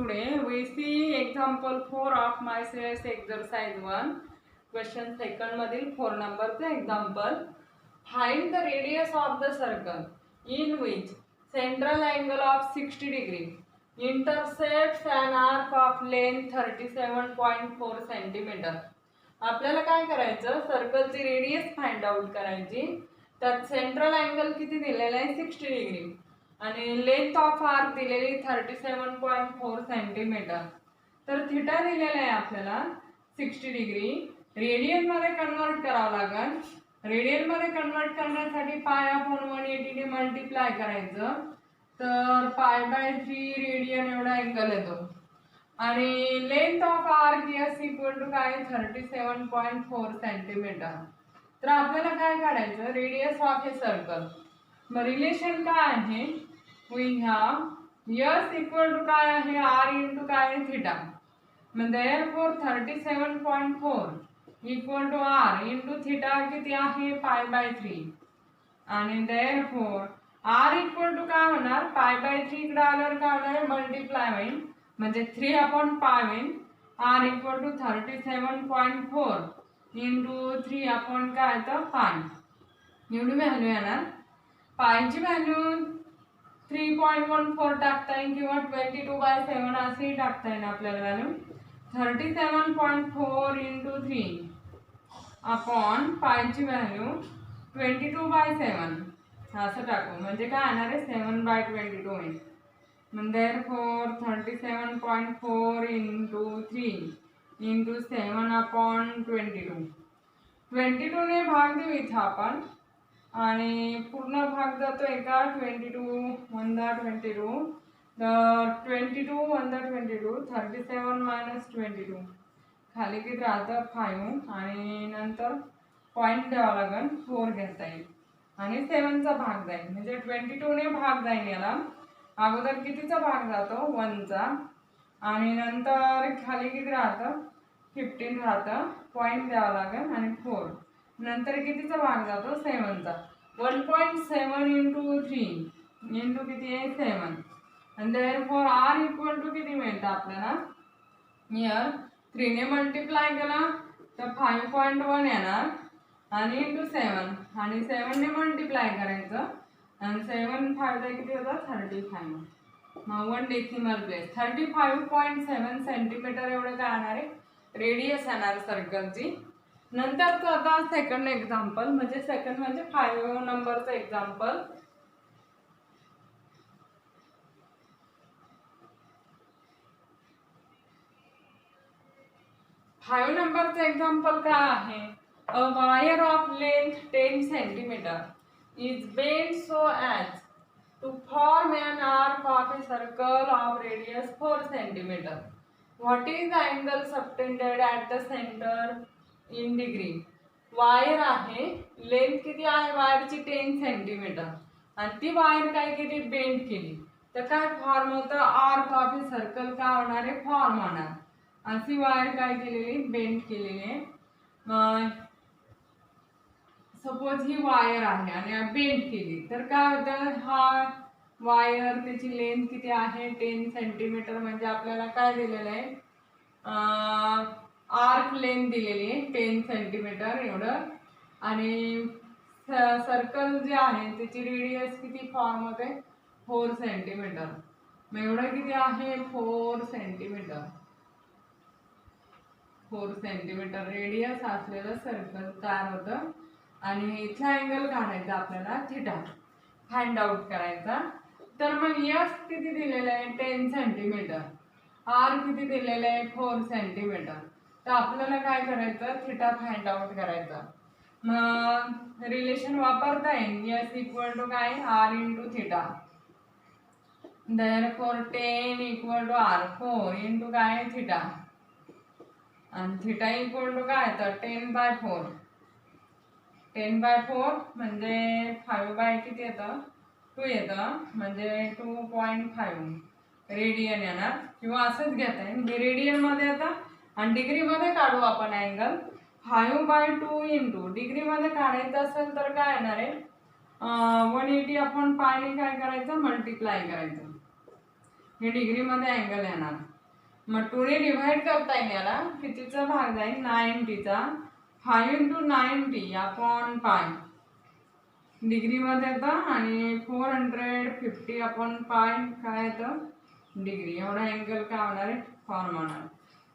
Today we see example 4 of MySCS exercise 1. Question second मधील 4 नंबरचा example. Find the radius of the circle in which central angle of 60 degree intercepts an arc of length 37.4 centimeter. आपल्याला काय करायचं, सर्कलची radius find out करायची. त्यात central angle किती दिलेला आहे 60 डिग्री आणि लेंथ ऑफ आर्क दिलेली 37.4 सेंटीमीटर. तर थिटा दिलेला आहे आपल्याला 60 डिग्री. रेडियन मध्ये कन्वर्ट करावं लागेल. रेडियन मध्ये कन्वर्ट करण्यासाठी पाय अपॉन 180 ने मल्टिप्लाय करायचं. तर पाय बाय 3 रेडियन एवढा अँगल येतो आणि length of arc S equal to काय 37.4 सेंटीमीटर. तर आपल्याला काय काढायचं, रेडियस ऑफ ए सर्कल. मग रिलेशन काय आहे, we have S equal to काय आहे आर इंटू काय थिटा. मग therefore 37.4 equal to R into theta किती आहे पाय बाय 3 आणि देअरफॉर आर इक्वल टू काय होणार पाय बाय 3 इकडे आल्यावर काय होणार मल्टिप्लाय होईल म्हणजे 3 अपॉन पाय होईल. R equal to 37.4 into 3 upon काय तर पाय एवढी व्हॅल्यू येणार. पायची व्हॅल्यू 3.14 टाकता येईल किंवा 22/7 असेही टाकता येईल आपल्याला व्हॅल्यू. 37.4 इंटू 3 अपॉन पायची व्हॅल्यू 22/7 असं टाकू म्हणजे काय येणार आहे 7/22 होईल. देअरफॉर 37.4 इंटू 3 इंटू 7 अपॉन 22 ने भाग देऊ इथं आपण आणि पूर्ण भाग जातोय का 22 1 22. तर 22 1 22 37 मायनस 22 खाली किती राहतं 5 आणि नंतर पॉईंट द्यावा लागेल 4 घेता येईल आणि 7चा भाग जाईल म्हणजे 22 ने भाग जाईल. याला अगोदर कितीचा भाग जातो 1चा आणि नंतर खाली किती राहतं 15 राहतं पॉईंट द्यावा लागेल आणि 4 नंतर कितीचा भाग जातो 7चा. 1.7 इंटू 3 इंटू किती आहे 7 आणि देअरफॉर आर इक्वल टू किती मिळतं आपल्याला हिअर 3 ने मल्टिप्लाय केला तर 5.1 येणार आणि इंटू 7 आणि 7 ने मल्टिप्लाय करायचं आणि 7 5 किती होतं 35. मग 1 डेसिमल प्लेस 35.7 सेंटीमीटर एवढं काय येणार आहे रेडियस येणार सर्कलची. नंतरचं आता सेकंड एक्झाम्पल म्हणजे सेकंड म्हणजे 5 नंबरचं एक्झाम्पल. फाइव नंबरचं एक्झाम्पल काय आहे, a wire of length 10 centimetre is bent so as to form an arc of a circle of radius 4 centimeter. What is the angle subtended at the center in degree? Wire आहे, length किती आहे वायरची 10 centimetre आणि ती wire काय केली bend केली तर काय फॉर्म होतं आर्क ऑफ ए सर्कल काय होणार आहे फॉर्म होणार. अशी वायर काय केलेली बेंड केलेली आहे. सपोज ही वायर आहे आणि बेंड केली तर काय होतं हा वायर त्याची लेंथ किती आहे 10 सेंटीमीटर म्हणजे आपल्याला काय दिलेलं आहे आर्क लेंथ दिलेली आहे 10 सेंटीमीटर एवढं आणि सर्कल जे आहे त्याची रेडियस किती फॉर्म होते 4 सेंटीमीटर. मग एवढं किती आहे 4 सेंटीमीटर. 4 सेंटीमीटर रेडियस असलेलं सर्कल तयार होतं आणि इथला अँगल काढायचा आपल्याला थिटा फाइंड आउट करायचा. तर मग एस किती दिलेलं आहे 10 सेंटीमीटर आर किती दिलेलं आहे 4 सेंटीमीटर. तर आपल्याला काय करायचं थिटा फाइंड आउट करायचा. मग रिलेशन वापरता येईल एस इक्वल टू काय R into theta. Therefore 10 equal to R 4 into काय थिटा आणि थिटा इक्वल टू काय तर 10/4. 10/4 म्हणजे 5 किती येतं 2 येतं म्हणजे 2.5 रेडियन येणार किंवा असंच घेता येईल हे रेडियन मध्ये येतं आणि डिग्री मध्ये काढू आपण अँगल 5/2 इंटू डिग्री मध्ये काढायचं असेल तर काय येणार आहे 180 आपण पायने काय करायचं मल्टिप्लाय करायचं हे डिग्री मध्ये अँगल येणार. मग 2 ने डिवाइड करता येईल याला. कितीचा भाग जाईल 90चा. 5 × 90 अपॉन पाय डिग्रीमध्ये येतं आणि 450 अपॉन पाय काय येतं डिग्री. एवढा अँगल काय होणार आहे फॉर्म होणार.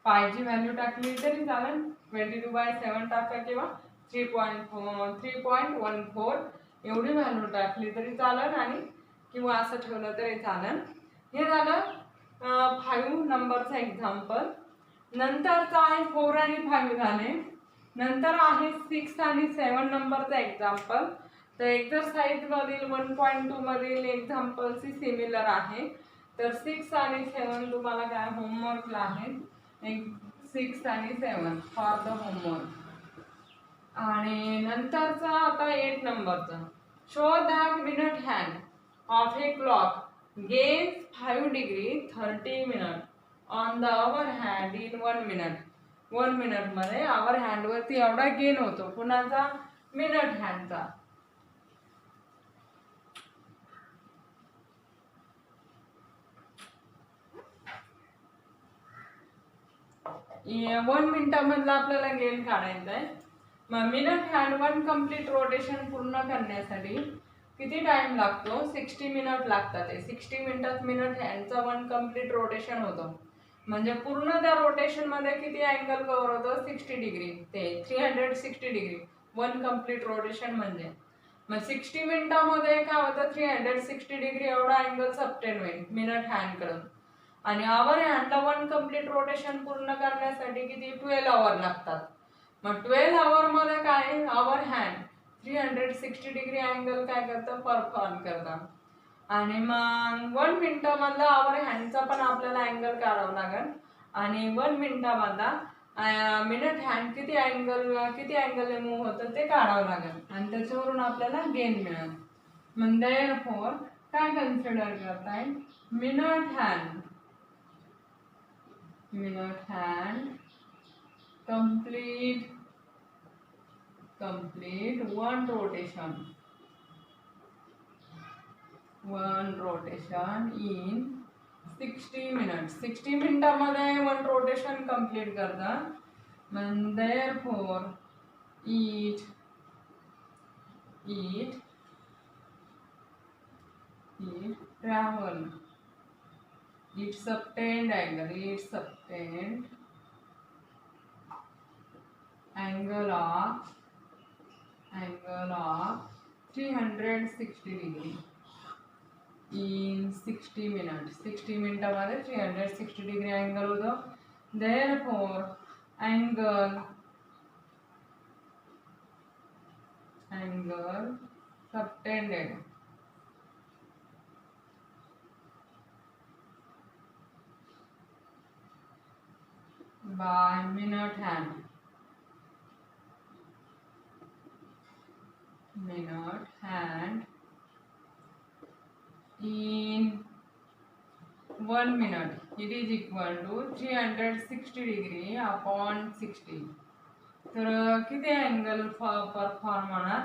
पायची व्हॅल्यू टाकली तरी चालेल 22/7 टाका किंवा 3.14 एवढी व्हॅल्यू टाकली तरी चालेल आणि किंवा असं ठेवलं तरी चालेल. हे झालं 5 नंबरचं एक्झाम्पल. नंतरचं आहे 4 आणि 5 झाले. नंतर आहे 6 आणि 7 नंबरचं एक्झाम्पल. तर एक्झरसाइज मधील 1.2 मधील एक्झाम्पल्सची सिमिलर आहे. तर 6 आणि 7 तुम्हाला काय होमवर्कला आहे 6 आणि 7 फॉर द होमवर्क. आणि नंतरचा आता 8 नंबरचा show the minute hand of a clock gains 5 degree 30 minute on the hour hand in 1 minute. 1 मिनिटमध्ये आवर हँडवरती एवढा गेन होतो. कुणाचा मिनिट हँडचा. वन मिनिटामधला आपल्याला गेन काढायचा आहे. मग मिनिट हँड 1 कम्प्लीट रोटेशन पूर्ण करण्यासाठी किती टाइम लागतो 60 मिनिट लागतात. 60 मिनिटात मिनिट हँडचा 1 कम्प्लीट रोटेशन होतो. म्हणजे पूर्ण त्या रोटेशन मध्ये किती अँगल कव्हर होतो 60 डिग्री ते 360 डिग्री 1 कम्प्लीट रोटेशन म्हणजे. मग 60 मिनिटामध्ये काय होतं 360 डिग्री एवढा अँगल सबटेन होईल मिनिट हँड कडून. आणि आवर हँडला 1 कम्प्लीट रोटेशन पूर्ण करण्यासाठी किती 12 आवर लागतात. मग 12 आवर मध्ये काय आवर हँड 360 डिग्री अँगल काय करतं परफॉर्म करतं. आणि मग 1 मिनिटामधला आवर हँडचा पण आपल्याला अँगल काढावा लागेल. आणि 1 मिनिटामधला मिनिट हँड किती अँगल मूव्ह होतं ते काढावं लागेल आणि त्याच्यावरून आपल्याला गेन मिळेल. म्हणजे therefore काय कन्सिडर करताय minute hand complete 1 rotation in 60 minutes. 60 मिनिटामध्ये 1 रोटेशन कंप्लीट करतात. मग therefore it travel its subtend angle of 360 degree in 60 minutes. 60 मिनिटामध्ये 360 डिग्री अँगल होतो. therefore angle subtended by minute hand in 1 minute it is equal to 360 degree upon 60. तर किती angle perform होणार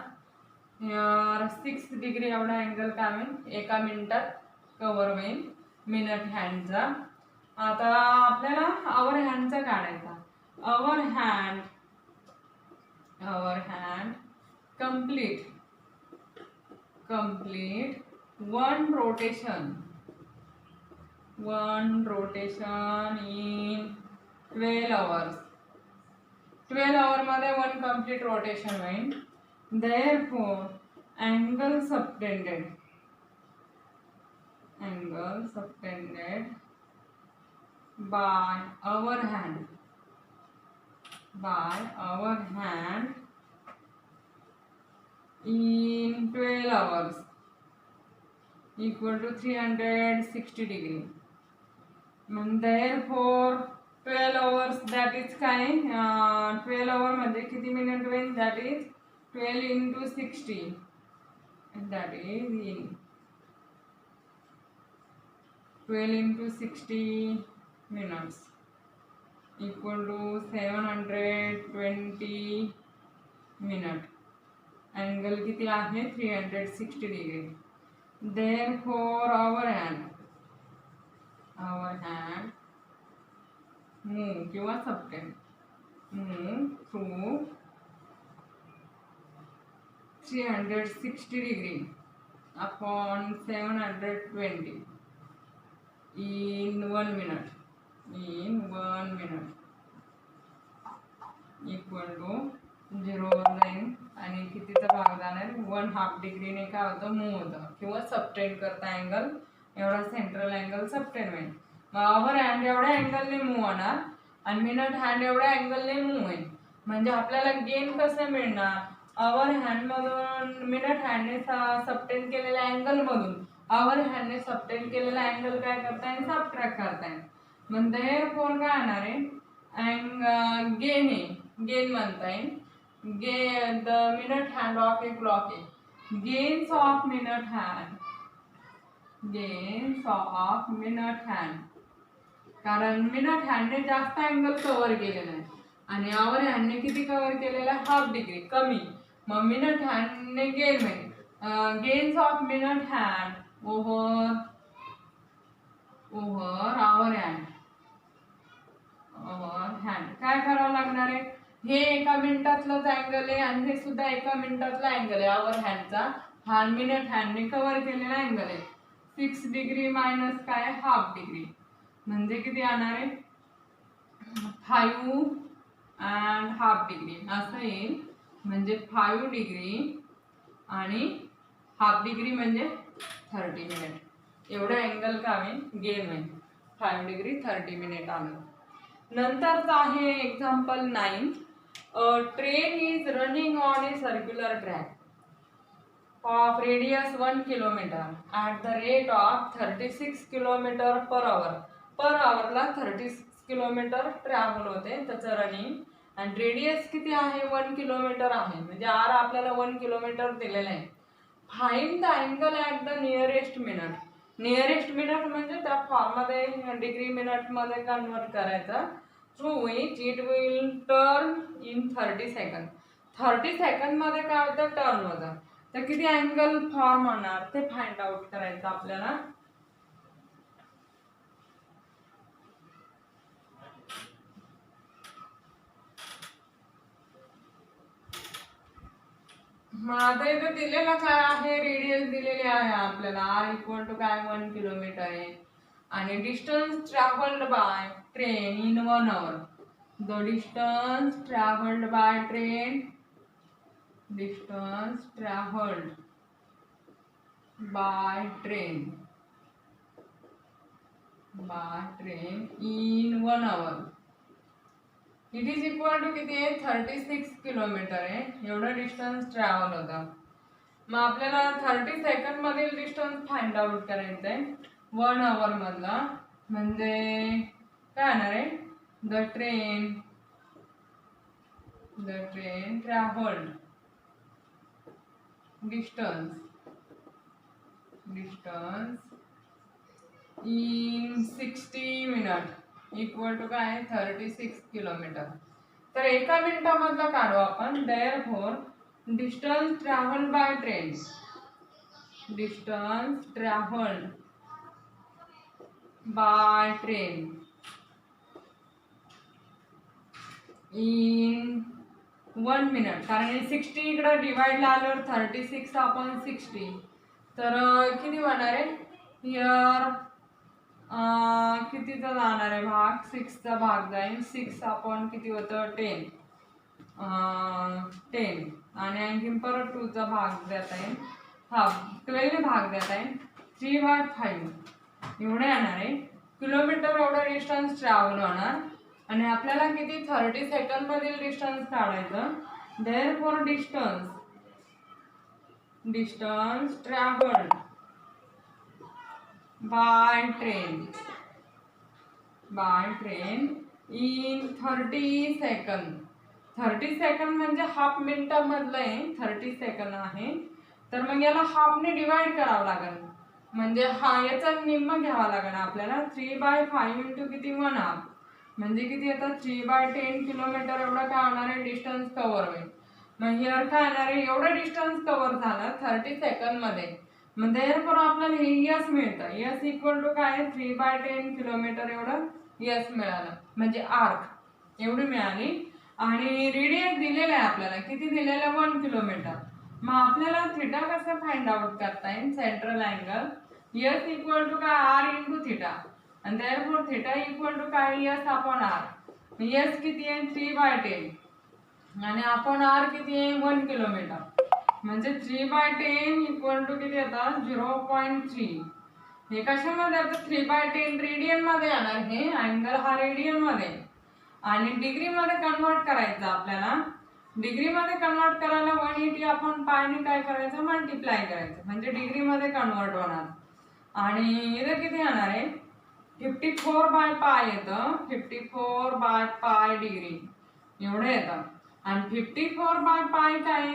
6 degree एवढा angle काय होईल एका मिनिटात कव्हर होईल मिनिट हँडचा. आता आपल्याला आवर हँडचा काढायचा. Hour hand complete 1 rotation in 12 hours. 12 hour मध्ये 1 complete rotation होईल. therefore angle subtended by our hand in 12 hours equal to 360 degree. therefore 12 hours that is काय 12 hour म्हणजे किती मिनिट होईल that is 12 into 60 that is in 12 into 60 minutes equal to 720 minute. Angle किती आहे 360 degree. therefore our hand move किंवा subtend, move through 360 degree upon 720 in 1 minute, equal to 0 वर जाईल आणि कितीचा भाग जाणार 1/2 डिग्रीने काय होतं मूव होतं किंवा सबटेंड करता अँगल एवढा सेंट्रल अँगल सबटेंड होईल. मग आवर हँड एवढ्या अँगलने मूव होणार आणि मिनट हँड एवढ्या अँगलने मूव होईल. म्हणजे आपल्याला गेन कसं मिळणार, आवर हँड मधून मिनट हँडने सबटेंड केलेल्या अँगल मधून आवर हँडने सबटेंड केलेला अँगल काय करता येईल, सबट्रॅक्ट करता येईल. मग देअरफॉर काय येणार आहे, गेन आहे, गेन म्हणता येईल. The minute hand of a clock आहे, gains of minute hand, gains of minute hand, कारण मिनट हँडने जास्त अँगल कव्हर केलेला आहे आणि आवर हँडने किती कव्हर केलेला आहे, 1/2 डिग्री कमी. मग मिनट हँडने गेन होईल, gains of minute hand over hour hand, काय करावं लागणार आहे, हे एका मिनिटातलंच अँगल आहे आणि हे सुद्धा एका मिनिटातला अँगल आहे. आवर हँडचा हा मिनट हँडने कव्हर केलेला अँगल आहे. 6 डिग्री मायनस काय 1/2 डिग्री म्हणजे किती येणार आहे, 5.5 डिग्री असं येईल. म्हणजे 5 डिग्री आणि 1/2 डिग्री म्हणजे 30 मिनिट. एवढं अँगल का होईल, गेन होईल, 5 डिग्री 30 मिनिट आलं. नंतरचं आहे example 9. Train is running on a circular track of radius 1 kilometre at the rate of 36 kilometre per hour. Per आवरला 36 किलोमीटर ट्रॅव्हल होते त्याचं रनिंग आणि रेडियस किती आहे, 1 किलोमीटर आहे. म्हणजे आर आपल्याला 1 किलोमीटर दिलेलं आहे. Find the angle at the nearest minute. Nearest minute म्हणजे त्या फॉर्ममध्ये डिग्री मिनटमध्ये कन्वर्ट करायचं. Through which it will turn in 30 second. 30 सेकंडमध्ये काय होतं, टर्न होतं. तर किती अँगल फॉर्म होणार ते फाइंड आउट करायचं आपल्याला. मग आता इथं दिलेलं काय आहे, रेडियस दिलेली आहे आपल्याला, आर इक्वल टू काय 1 किलोमीटर आहे आणि distance travelled by train in 1 hour. The distance travelled by train, distance travelled by train in 1 hour it is equal to किती आहे, 36 किलोमीटर आहे. एवढं डिस्टन्स ट्रॅव्हल होतं. मग आपल्याला 30 सेकंड मधील डिस्टन्स फाइंड आउट करायचं आहे 1 आवर मधला. म्हणजे काय येणार आहे, the train travelled distance in 60 minute equal to काय 36 किलोमीटर. तर एका मिनिटामधला काढू आपण. Therefore distance travelled by train, distance travelled by train in 1 minute, कारण 60 इकडं डिवाइडला आल्यावर 36/60 तर किती होणार आहे, हिअर कितीचा जाणार आहे भाग, 6चा भाग जाईल. 6 किती होतं 10 आणि आणखीन परत 2चा भाग देता येईल, 12 ने भाग देता येईल. 3/5 एवढे येणार आहे किलोमीटर. एवढा डिस्टन्स ट्रॅव्हल होणार आणि आपल्याला किती 30 सेकंड मधील डिस्टन्स काढायचं. Therefore distance travelled by train in 30 second. 30 second म्हणजे हाफ मिनिटामधलं आहे, 30 सेकंड आहे. तर मग याला हाफने डिवाइड करावं लागेल. म्हणजे याचा निम्मा घ्यावा लागेल आपल्याला. 3/5 इंटू किती 1/2 म्हणजे किती येतं 3/10 किलोमीटर. एवढं काय होणार आहे, डिस्टन्स कव्हर होईल. मग हिअर काय येणार आहे, एवढं डिस्टन्स कव्हर झालं 30 सेकंड मध्ये. मग देअरफॉर आपल्याला हे यस मिळतं. यस इक्वल टू काय 3/10 किलोमीटर एवढं यस मिळालं, म्हणजे आर्क एवढी मिळाली. आणि रेडियस दिलेलं आहे आपल्याला, किती दिलेलं 1 किलोमीटर. मग आपल्याला थिटा कसं फाइंड आउट करता येईल? Central angle S equal to काय आर इंटू थिटा, आणि therefore थिटा इक्वल टू काय यस अपॉन आर. यस किती आहे 3/10 आणि अपॉन आर किती आहे 1 किलोमीटर, म्हणजे 3/10 इक्वल टू किती येतात 0.3. हे कशामध्ये आता 3/10 रेडियन मध्ये येणार, हे अँगल हा रेडियन मध्ये, आणि डिग्री मध्ये कन्वर्ट करायचं आपल्याला. डिग्री मध्ये कन्वर्ट करायला 180 आपण पायने काय करायचं मल्टिप्लाय करायचं, म्हणजे डिग्री मध्ये कन्वर्ट होणार. आणि इथं किती येणार आहे 54/पाय येतं, 54/पाय डिग्री एवढं येतं. आणि 54/पाय काय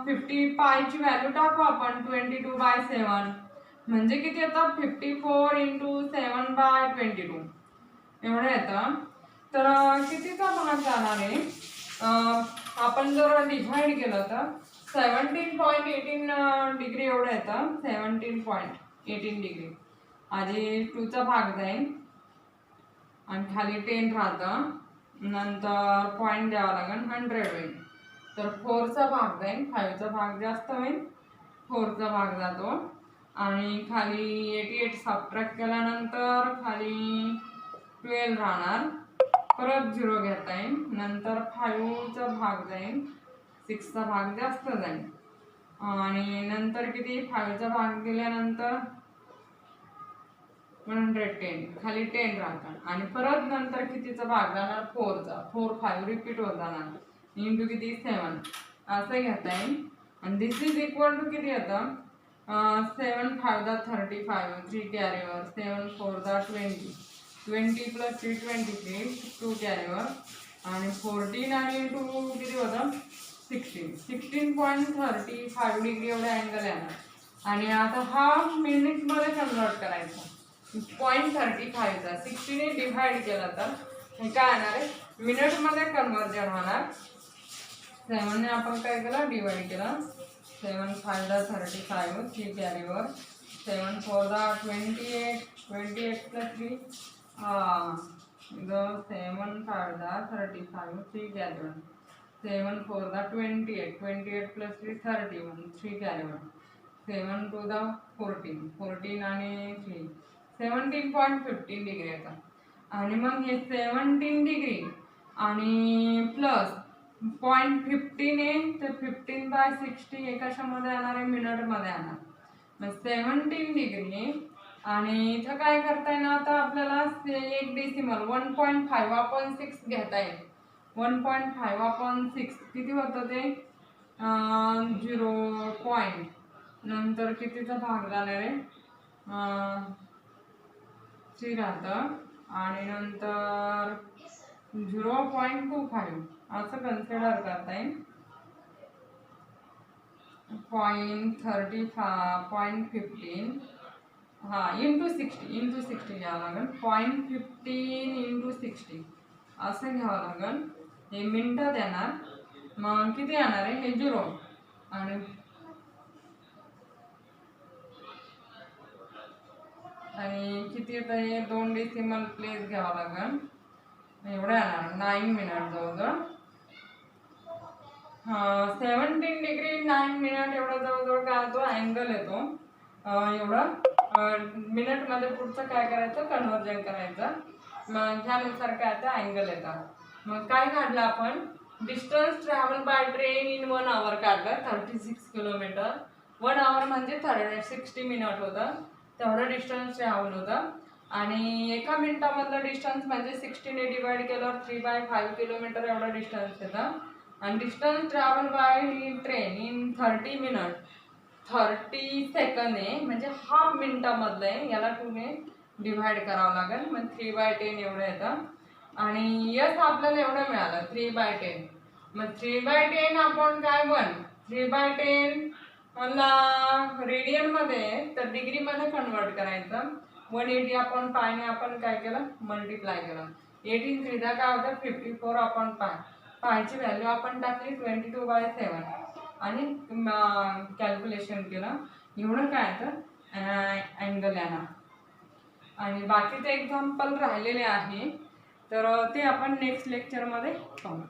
50 पायची व्हॅल्यू टाकू आपण 22/7, म्हणजे किती येतं 54 इंटू 7/22 एवढं येतं. तर कितीचा भाग जाणार आहे, आपण जर डिव्हाइड केलं तर 17.18 डिग्री एवढं येतं, 17.18 डिग्री. आधी 2चा भाग जाईल आणि खाली 10 राहतं, नंतर पॉईंट द्यावा लागेल 100 होईल. तर 4चा भाग जाईल, 5चा भाग जास्त होईल, 4चा भाग जातो. आणि खाली 88 सबट्रॅक्ट केल्यानंतर खाली 12 राहणार, परत 0 घेता येईल, नंतर 5चा भाग जाईल, 6चा भाग जास्त जाईल, आणि नंतर किती 5चा भाग दिल्यानंतर 110 खाली 10 राहतात, आणि परत नंतर कितीचा भाग जाणार 4चा, 4 5 रिपीट होत जाणार इंटू किती 7 असं घेता येईल. आणि दिस इज इक्वल टू किती येतं 7 5 35 3 कॅरीवर, 7 4 20 20 प्लस 3 23 2 कॅरीवर, आणि 14 आणि 2 किती होतं 16 16.35 डिग्री एवढा अँगल येणार. आणि आता हा मिनिटमध्ये कन्वर्ट करायचा, 0.35चा 16 ने डिव्हाइड केला तर हे काय येणार आहे मिनिटमध्ये कन्वर्जन होणार. 7 ने आपण काय केलं डिवाइड केला, 7 5 35 3 carry over, 7 4 28 28 plus 3 7 5 35 3 carry over, 7 4 28 28 plus 3 31 3 carry over, 7 2 14 14 आणि 3 17.15 डिग्री येतात. आणि मग हे 17 डिग्री आणि प्लस 0.15 आहे, तर 15/60 हे कशामध्ये येणार आहे मिनिटमध्ये येणार. मग 17 डिग्री आणि इथं काय करता येईल आता आपल्याला एक डेसिमल 1.5/6 घेता येईल. 1.5/6 किती होतं ते 0. नंतर कितीचा भाग जाणार आहे 3 राहतं, आणि नंतर 0.25 असं कन्सिडर करता येईल. 0.35 इंटू 60 घ्यावं लागेल, 0.15 इंटू 60 असं घ्यावं लागेल. हे मिनिटात येणार, मग किती येणार आहे हे 0, आणि किती येतं हे 2 डेसिमल प्लेस घ्यावं लागेल, एवढं येणार 9 मिनिट जवळजवळ. 17 डिग्री 9 मिनिट एवढा जवळजवळ काय होतो अँगल येतो. एवढं मिनिटमध्ये पुढचं काय करायचं कन्वर्जन करायचं, मग ह्यानुसार काय आता अँगल येतात. मग काय काढलं आपण distance travel by train in 1 आवर काढलं 36 किलोमीटर. 1 आवर म्हणजे 60 मिनिट होतं, तेवढं डिस्टन्स ट्रॅव्हल होतं. आणि एका मिनिटामधलं डिस्टन्स म्हणजे 60 ने डिवाइड केल्यावर 3/5 किलोमीटर एवढं डिस्टन्स येतं. आणि distance travel by train in 30 minute 30 second आहे, म्हणजे हाफ मिनिटामधलं आहे, याला 2 ने डिवाइड करावं लागेल, मग 3/10 एवढं येतं. आणि यस आपल्याला एवढं मिळालं 3/10. मग 3/10 आपण काय 1 3/10 रेडियन मध्ये तर डिग्री मध्ये कन्वर्ट करायचं. 180 आपण पायने आपण काय केलं मल्टिप्लाय केलं, 18 3 काय होतं 54 आपण पायची व्हॅल्यू आपण टाकली 22/7 आणि कॅल्क्युलेशन केलं, एवढं काय तर अँगल येणार. आणि बाकीचे एक्झाम्पल राहिलेले आहे, तर ते आपण नेक्स्ट लेक्चरमध्ये पाहू.